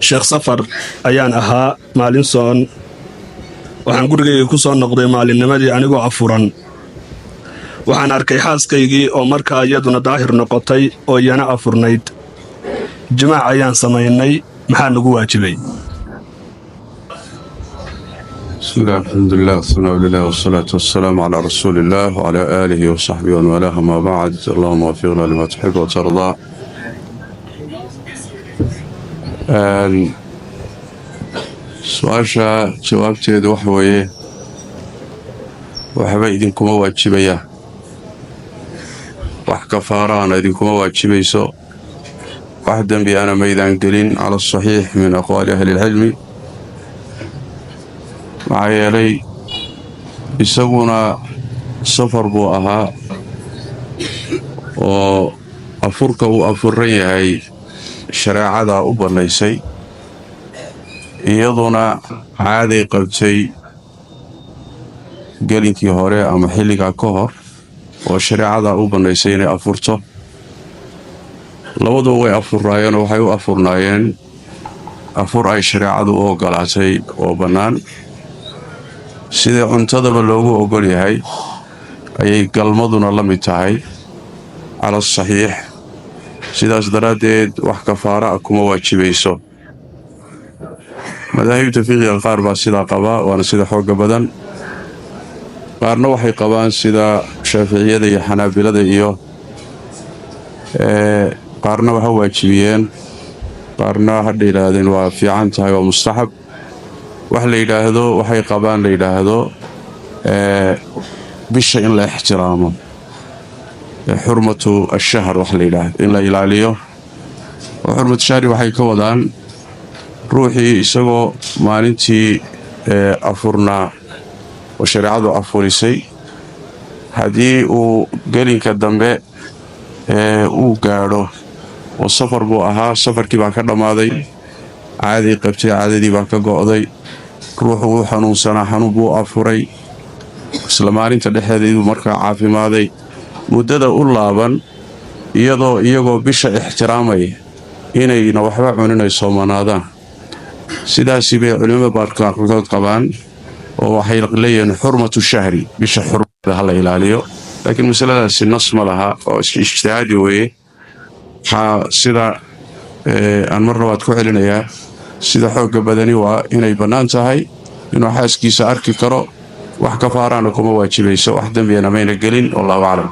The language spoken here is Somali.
sheekh safar ayaan ahaa maalin soon waxaan gurigayga ku soo noqday maalinnimadii anigoo afuran waxaan arkay xaaskaygii oo markaa iyaduna daahir noqotay oo iyana afurnayd jimaac ayaan samaynay maxaa nagu waajibay بسم الله الحمد لله والثناء لله والصلاة والسلام على رسول الله وعلى آله وصحبه ومن والاه ما بعد اللهم وفقنا لما تحب وترضى. سؤاشا جوابتي وحوي وحبا إذنكم واجبيا وحكا فاران إذنكم واجبيسو وحدا بأنا ميدان قلين على الصحيح من أقوال أهل العلم maxaa yeelay isaguna safar buu ahaa oo afurka uu afuran yahay shareecada u bannaysay iyaduna caaday qabtay gelinkii hore ama xilligaa ka hor oo shareecada u bannaysay inay afurto labaduba way afurnaayeen oo waxay u afurnaayeen afur ay shareecadu u ogolaatay oo bannaan sidii cuntadaba loogu ogol yahay ayay galmaduna la mid tahay cala saxiix sidaas daraaddeed wax kafaara ah kuma waajibayso madaahibta fiqiga qaar baa sidaa qabaa waana sida xooga badan qaarna waxay qabaan sida shaaficiyada iyo xanaabilada iyo qaarna waxa waajibiyeen qaarna hadha yidhaahdeen waa fiican tahay waa mustaxab wax la yidhaahdo waxay qabaan la yidhaahdo bisha in la ixtiraamo xurmatu ash-shahr wax la yidhaahdo in la ilaaliyo oo xurmatu shahri waxay ka wadaan ruuxii isagoo maalintii afurnaa oo shareecadu afurisay haddii uu gelinka dambe uu gaadho oo safar buu ahaa safarkii baa ka dhammaaday caadii qabtay caadadii baa ka go'day ruuxu wuu xanuunsanaa xanuun buu afuray isla maalinta dhexdeedii buu markaa caafimaaday muddada u laaban iyagoo bisha ixtiraamaya inayna waxba cuninay soomanaadaan sidaasi bay culimada baarkood qabaan oo waxay leeyihiin xurmatu shahri bisha xurmada ha la ilaaliyo laakiin masaladaasi nas ma laha oo ijtihaadi weeye waxaa sida aan mar labaad ku celinayaa sida xoogga badani waa inay bannaan tahay inuu xaaskiisa arki karo wax kafaaraana kuma waajibayso wax dembiyana mayna gelin wallahu aclam.